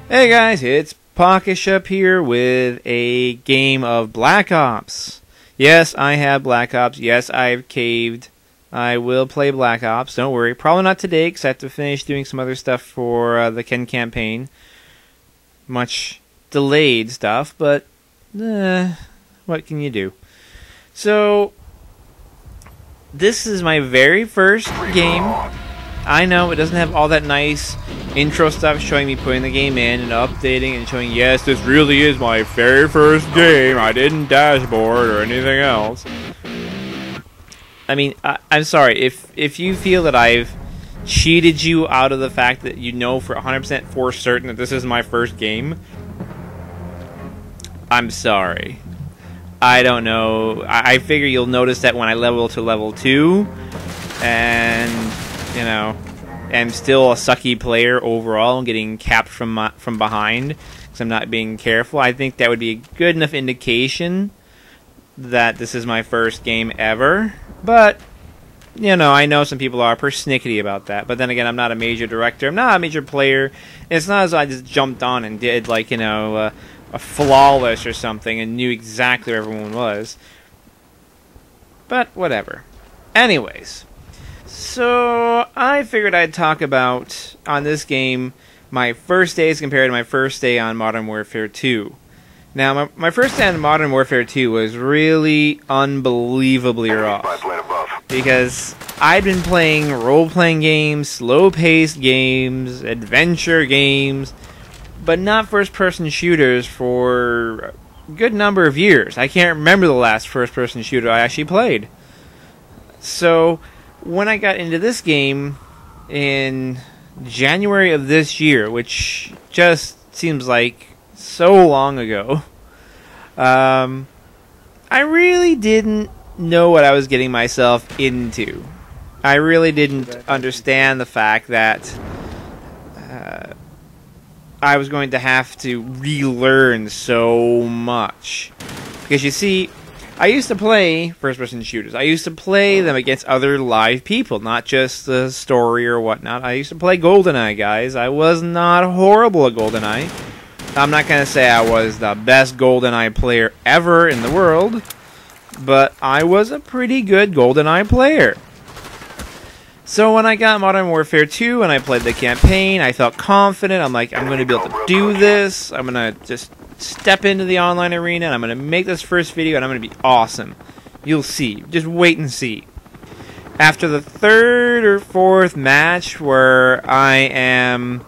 Hey guys, it's Pawkeshup here with a game of Black Ops. Yes, I have Black Ops. Yes, I've caved. I will play Black Ops. Don't worry. Probably not today because I have to finish doing some other stuff for the Ken campaign. Much delayed stuff, but what can you do? So, this is my very first game. I know it doesn't have all that nice intro stuff showing me putting the game in and updating and showing, yes, this really is my very first game. I didn't dashboard or anything else. I mean, I'm sorry. If you feel that I've cheated you out of the fact that you know for 100% for certain that this is my first game, I'm sorry. I don't know. I figure you'll notice that when I level to level 2 and, you know, I'm still a sucky player overall and getting capped from behind because I'm not being careful. I think that would be a good enough indication that this is my first game ever. But, you know, I know some people are persnickety about that. But then again, I'm not a major director. I'm not a major player. It's not as though I just jumped on and did, like, you know, a flawless or something and knew exactly where everyone was. But whatever. Anyways. So, I figured I'd talk about, on this game, my first days compared to my first day on Modern Warfare 2. Now, my first day on Modern Warfare 2 was really unbelievably rough. Because I'd been playing role-playing games, slow-paced games, adventure games, but not first-person shooters for a good number of years. I can't remember the last first-person shooter I actually played. So, when I got into this game in January of this year, which just seems like so long ago, I really didn't know what I was getting myself into. I really didn't understand the fact that I was going to have to relearn so much. Because you see, I used to play first-person shooters. I used to play them against other live people, not just the story or whatnot. I used to play GoldenEye, guys. I was not horrible at GoldenEye. I'm not going to say I was the best GoldenEye player ever in the world, but I was a pretty good GoldenEye player. So when I got Modern Warfare 2 and I played the campaign, I felt confident. I'm like, I'm going to be able to do this. I'm going to just step into the online arena and I'm going to make this first video and I'm going to be awesome. You'll see. Just wait and see. After the third or fourth match where I am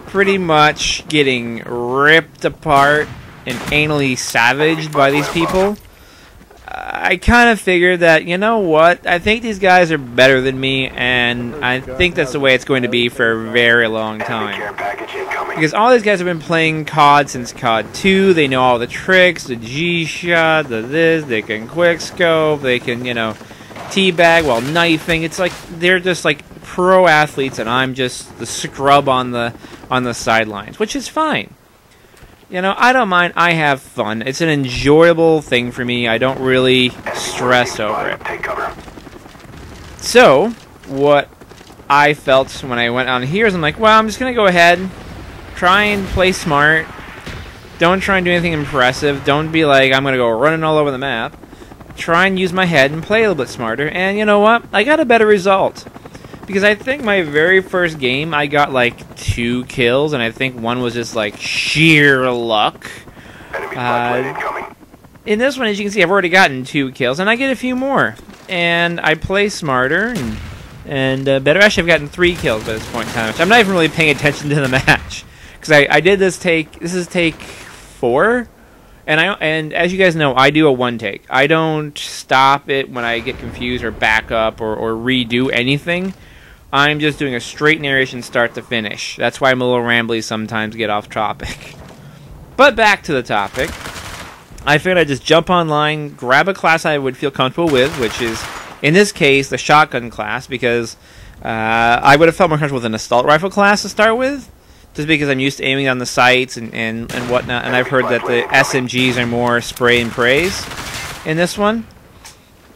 pretty much getting ripped apart and anally savaged by these people, I kind of figured that, you know what, I think these guys are better than me, and I think that's the way it's going to be for a very long time. Because all these guys have been playing COD since COD 2, they know all the tricks, the G-shot, the this, they can quickscope, they can, you know, teabag while knifing. It's like, they're just like pro athletes, and I'm just the scrub on the sidelines, which is fine. You know, I don't mind. I have fun. It's an enjoyable thing for me. I don't really stress over it. So, what I felt when I went on here is I'm like, well, I'm just going to go ahead, try and play smart. Don't try and do anything impressive. Don't be like, I'm going to go running all over the map. Try and use my head and play a little bit smarter. And you know what? I got a better result. Because I think my very first game, I got like 2 kills, and I think one was just like sheer luck. In this one, as you can see, I've already gotten 2 kills, and I get a few more. And I play smarter and better. Actually, I've gotten 3 kills by this point in time. So I'm not even really paying attention to the match. Because I did this take, this is take 4. And as you guys know, I do a 1 take. I don't stop it when I get confused or back up or redo anything. I'm just doing a straight narration start to finish. That's why I'm a little rambly sometimes, get off topic. But back to the topic. I figured I'd just jump online, grab a class I would feel comfortable with, which is, in this case, the shotgun class, because I would have felt more comfortable with an assault rifle class to start with, just because I'm used to aiming on the sights and whatnot, and I've heard that the SMGs are more spray and praise in this one.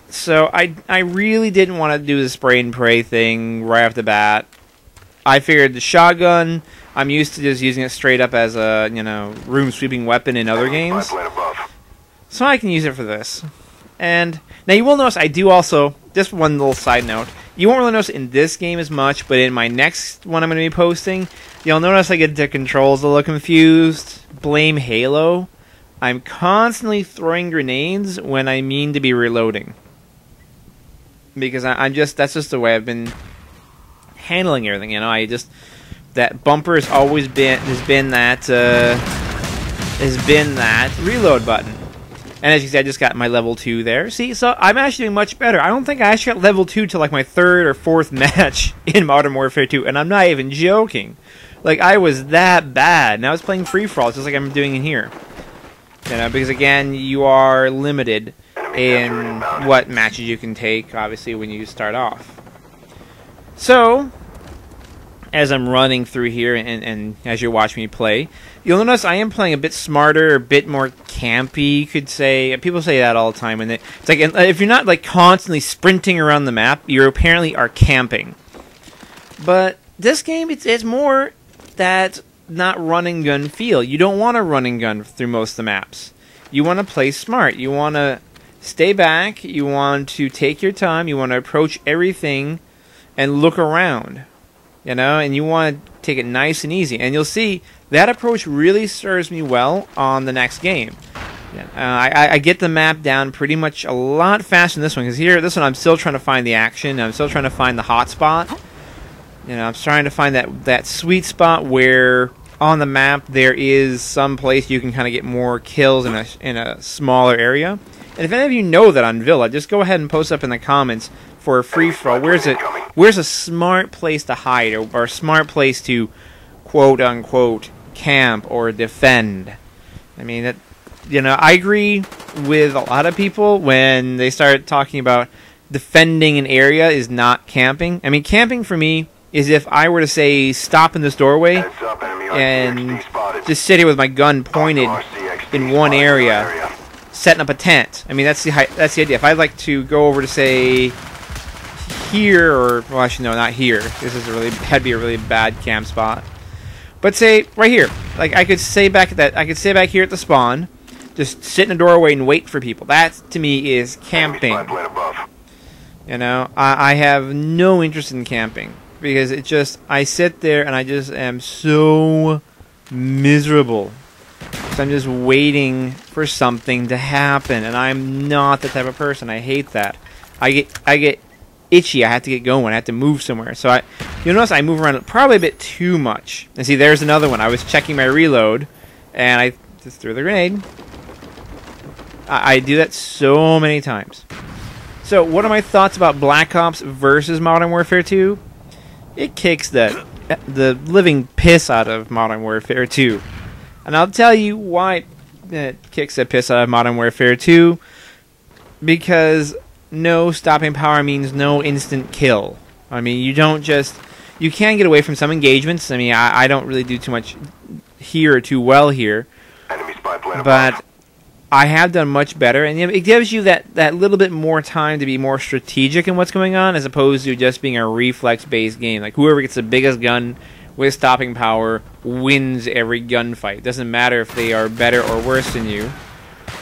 So I really didn't want to do the spray and pray thing right off the bat. I figured the shotgun I'm used to just using it straight up as a, room sweeping weapon in other games. So I can use it for this. And now you will notice I do also, just one little side note, you won't really notice in this game as much, but in my next one I'm going to be posting, you'll notice I get the controls a little confused. Blame Halo. I'm constantly throwing grenades when I mean to be reloading. Because that's just the way I've been handling everything, that bumper has always been that reload button. And as you see, I just got my level 2 there. See, so I'm actually doing much better. I don't think I actually got level 2 till like my 3rd or 4th match in Modern Warfare 2, and I'm not even joking. Like, I was that bad, and I was playing free-for-all, just like I'm doing in here. Because again, you are limited in what matches you can take, obviously, when you start off. So, as I'm running through here, and as you're watching me play, you'll notice I am playing a bit smarter, a bit more campy, you could say. People say that all the time. And it's like, if you're not like constantly sprinting around the map, you apparently are camping. But this game, it's more that not run and gun feel. You don't want to run and gun through most of the maps. You want to play smart. You want to stay back. You want to take your time. You want to approach everything and look around. And you want to take it nice and easy. And you'll see that approach really serves me well on the next game. I get the map down pretty much a lot faster than this one. Because this one I'm still trying to find the action. I'm still trying to find the hot spot. I'm trying to find that sweet spot where on the map there is some place you can kind of get more kills in a smaller area. And if any of you know that on Villa, just go ahead and post up in the comments for a free-for-all. Where's a smart place to hide or a smart place to quote-unquote camp or defend? I mean, I agree with a lot of people when they start talking about defending an area is not camping. I mean, camping for me is if I were to say stop in this doorway and just sit here with my gun pointed in one area, setting up a tent. I mean, that's the idea. If I'd like to go over to say here, or well, actually no, not here. This is had to be a really bad camp spot. But say right here, like I could stay back here at the spawn, just sit in a doorway and wait for people. That to me is camping. I have no interest in camping because I sit there and I just am so miserable. So I'm just waiting for something to happen, and I'm not the type of person. I hate that. I get itchy. I have to get going. I have to move somewhere. So you'll notice I move around probably a bit too much. And see, there's another one. I was checking my reload, and I just threw the grenade. I do that so many times. So what are my thoughts about Black Ops versus Modern Warfare 2? It kicks the living piss out of Modern Warfare 2. And I'll tell you why it kicks the piss out of Modern Warfare 2. Because no stopping power means no instant kill. I mean, you can get away from some engagements. I mean, I don't really do too much here or too well here. But I have done much better, and it gives you that little bit more time to be more strategic in what's going on, as opposed to just being a reflex-based game. Like, whoever gets the biggest gun with stopping power wins every gunfight. It doesn't matter if they are better or worse than you.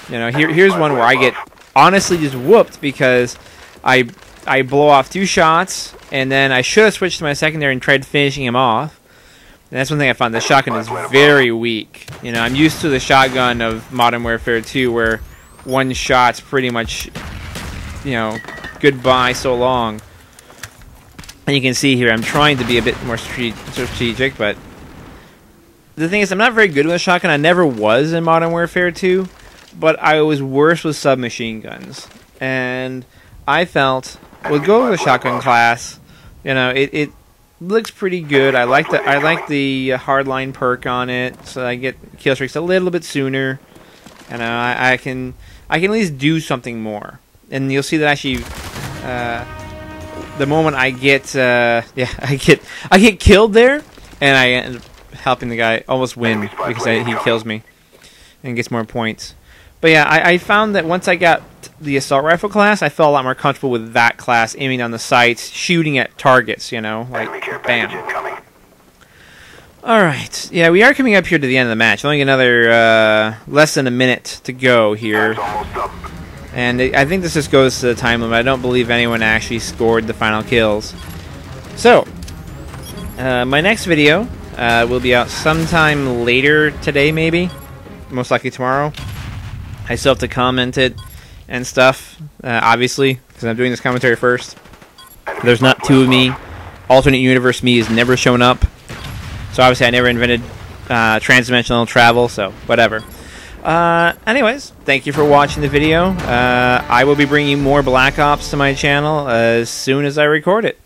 Here's one where I get honestly just whooped because I blow off 2 shots, and then I should have switched to my secondary and tried finishing him off. And that's one thing I found. The shotgun is very weak. I'm used to the shotgun of Modern Warfare 2 where one shot's pretty much, goodbye so long. And you can see here I'm trying to be a bit more strategic, but the thing is I'm not very good with a shotgun. I never was in Modern Warfare 2, but I was worse with submachine guns. And I felt, we'll go with the shotgun class. It looks pretty good. I like the hardline perk on it, so I get kill streaks a little bit sooner. I can at least do something more. And you'll see that actually, the moment I get I get killed there, and I end up helping the guy almost win because he kills me and gets more points. But yeah, I found that once I got the assault rifle class, I felt a lot more comfortable with that class, aiming down the sights, shooting at targets, like bam. Alright, yeah, we are coming up here to the end of the match. Only another less than a minute to go here. And I think this just goes to the time limit. I don't believe anyone actually scored the final kills. So, my next video will be out sometime later today, maybe. Most likely tomorrow. I still have to comment it and stuff, obviously, because I'm doing this commentary first. There's not two of me. Alternate universe me has never shown up. So obviously I never invented transdimensional travel, so whatever. Anyways, thank you for watching the video. I will be bringing more Black Ops to my channel as soon as I record it.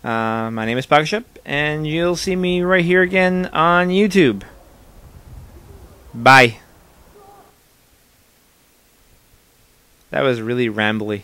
My name is Pawkeshup, and you'll see me right here again on YouTube. Bye. That was really rambly.